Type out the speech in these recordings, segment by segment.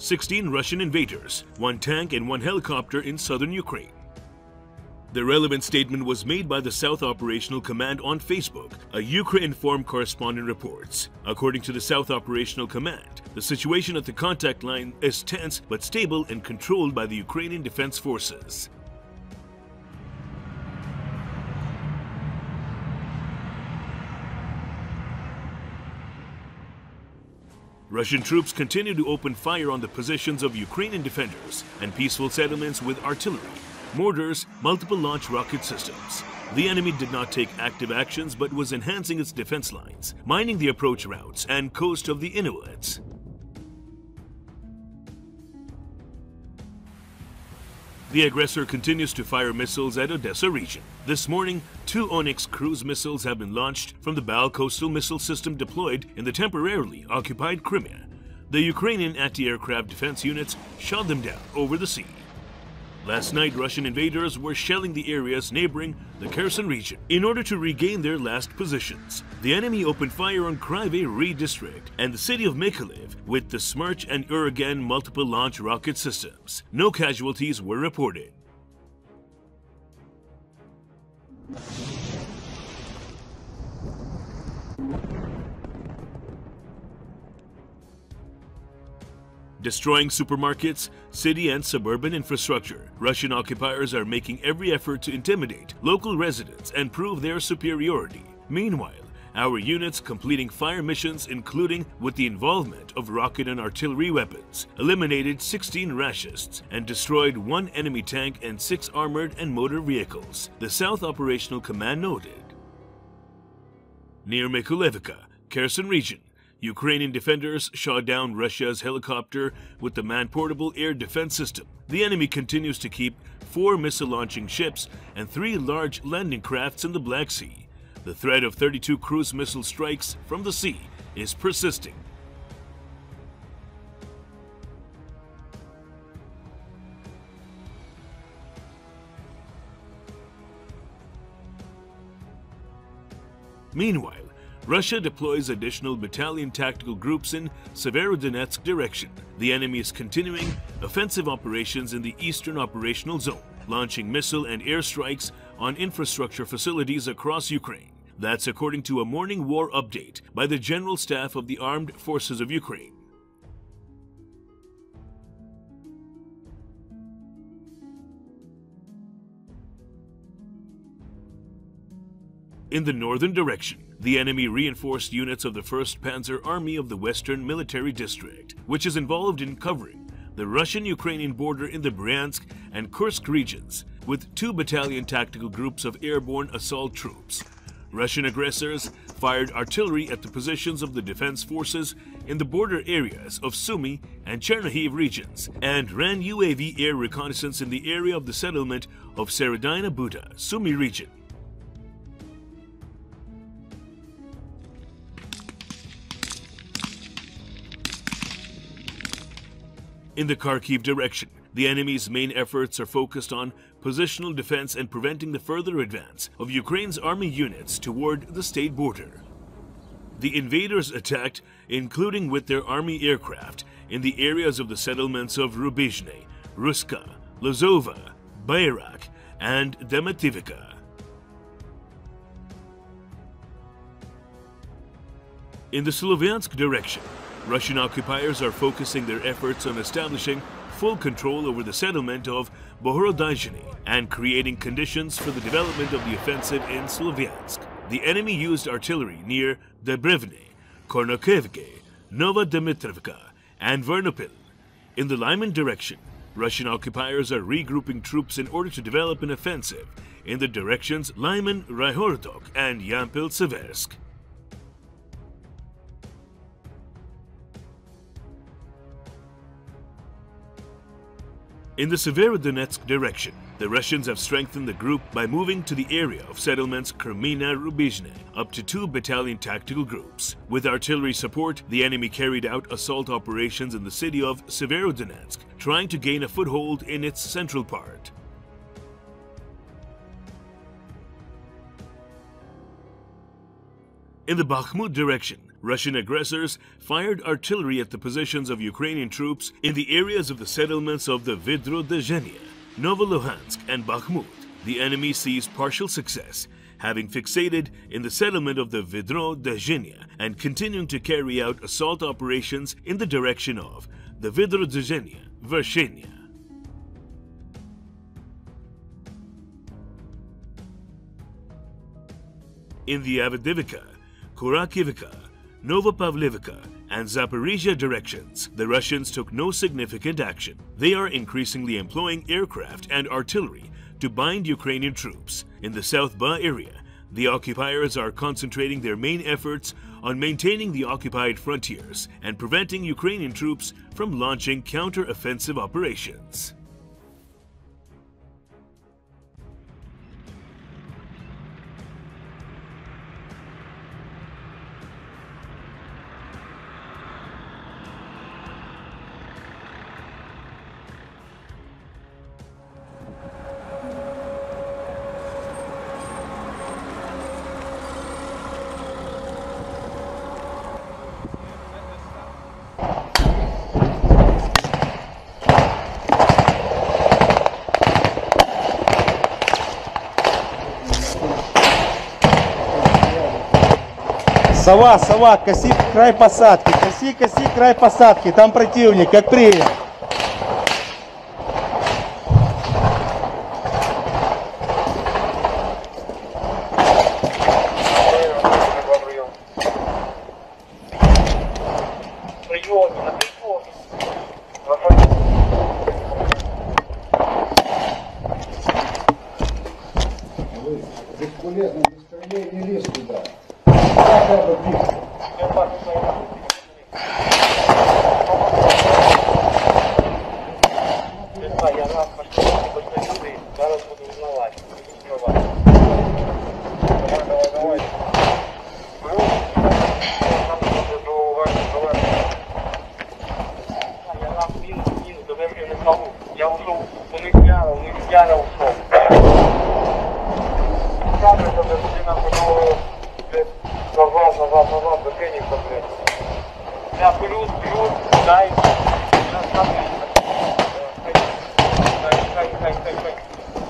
16 Russian invaders, 1 tank and 1 helicopter in southern Ukraine. The relevant statement was made by the South Operational Command on Facebook, a Ukraine-informed correspondent reports. According to the South Operational Command, the situation at the contact line is tense but stable and controlled by the Ukrainian Defense Forces. Russian troops continue to open fire on the positions of Ukrainian defenders and peaceful settlements with artillery, mortars, multiple launch rocket systems. The enemy did not take active actions but was enhancing its defense lines, mining the approach routes and coast of the Inuits. The aggressor continues to fire missiles at Odessa region. This morning, 2 Onyx cruise missiles have been launched from the Bal coastal missile system deployed in the temporarily occupied Crimea. The Ukrainian anti-aircraft defense units shot them down over the sea. Last night, Russian invaders were shelling the areas neighboring the Kherson region in order to regain their last positions. The enemy opened fire on Kryvyi district and the city of Mykolaiv with the Smerch and Uragan multiple launch rocket systems. No casualties were reported. Destroying supermarkets, city and suburban infrastructure. Russian occupiers are making every effort to intimidate local residents and prove their superiority. Meanwhile, our units completing fire missions including with the involvement of rocket and artillery weapons, eliminated 16 Rashists and destroyed 1 enemy tank and 6 armored and motor vehicles, the South Operational Command noted. Near Mykolaiv, Kherson region, Ukrainian defenders shot down Russia's helicopter with the man-portable air defense system. The enemy continues to keep 4 missile-launching ships and 3 large landing crafts in the Black Sea. The threat of 32 cruise missile strikes from the sea is persisting. Meanwhile, Russia deploys additional battalion tactical groups in Severodonetsk direction. The enemy is continuing offensive operations in the Eastern Operational Zone, launching missile and airstrikes on infrastructure facilities across Ukraine. That's according to a morning war update by the General Staff of the Armed Forces of Ukraine. In the northern direction, the enemy reinforced units of the 1st Panzer Army of the Western Military District, which is involved in covering the Russian-Ukrainian border in the Bryansk and Kursk regions, with 2 battalion tactical groups of airborne assault troops. Russian aggressors fired artillery at the positions of the defense forces in the border areas of Sumy and Chernihiv regions and ran UAV air reconnaissance in the area of the settlement of Seredina Buda, Sumy region. In the Kharkiv direction, the enemy's main efforts are focused on positional defense and preventing the further advance of Ukraine's army units toward the state border. The invaders attacked, including with their army aircraft, in the areas of the settlements of Rubizhne, Ruska, Lozova, Bayrak, and Demativka. In the Slovyansk direction, Russian occupiers are focusing their efforts on establishing full control over the settlement of Bohorodizhny and creating conditions for the development of the offensive in Slovyansk. The enemy used artillery near Debrevne, Kornokevke, Nova Dmitrivka, and Vernopil. In the Lyman direction, Russian occupiers are regrouping troops in order to develop an offensive in the directions Lyman, Ryhortok, and Yampil-Seversk. In the Severodonetsk direction, the Russians have strengthened the group by moving to the area of settlements Kermina-Rubizhne up to 2 battalion tactical groups. With artillery support, the enemy carried out assault operations in the city of Severodonetsk, trying to gain a foothold in its central part. In the Bakhmut direction, Russian aggressors fired artillery at the positions of Ukrainian troops in the areas of the settlements of the Vedrodezhenia, Novoluhansk, and Bakhmut. The enemy seized partial success, having fixated in the settlement of the Vedrodezhenia and continuing to carry out assault operations in the direction of the Vedrodezhenia, Vershenia. In the Avdiivka, Kurakivka, Novopavlivka, and Zaporizhia directions, the Russians took no significant action. They are increasingly employing aircraft and artillery to bind Ukrainian troops. In the South Ba area, the occupiers are concentrating their main efforts on maintaining the occupied frontiers and preventing Ukrainian troops from launching counter-offensive operations. Сова, сова, коси край посадки, коси край посадки, там противник, как принял. Бесполезно, быстрее не лезь туда. Я раз пошел, люди, зараз буду узнавать. Давай. Я раз минус, до времени не могу. Я ушел, у них яра ушел. Камера, когда людина подала, назад, до Феникса, блядь. Я плюс, дай,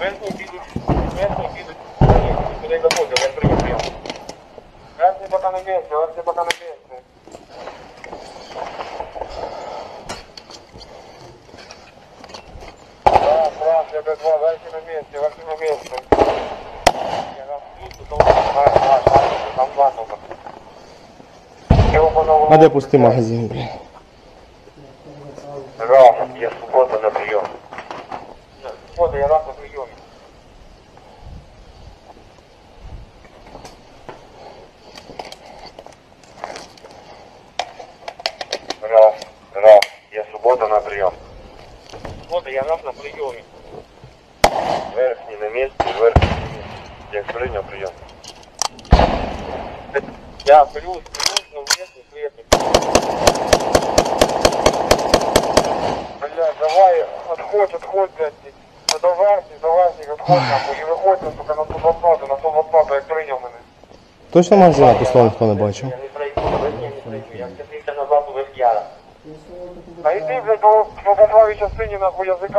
Верхний підуть, куди доходить, я прийняв. Верхний пока на місці. Прав, я Д2, верхний на місці. Я раз тут, там два только. А де пустий магазин, блін? Раз, я свободно на прийом. Свобода, я раз на прийомі. Раз, я свобода на прийом. Свобода, я раз на прийомі. Верхній на місці. Я прийняв прийом. Я плюс, но верхний, средний. Бля, давай, отходь, блядь. До верхніх, отходь нахуй. І виходь, сука, на 120, як прийняв мене. Точно магазина пустого ніхто не бачив? Я не пройду, я все назад у Верх'яра. А йди, блядь, по правій частині, нахуй, язика.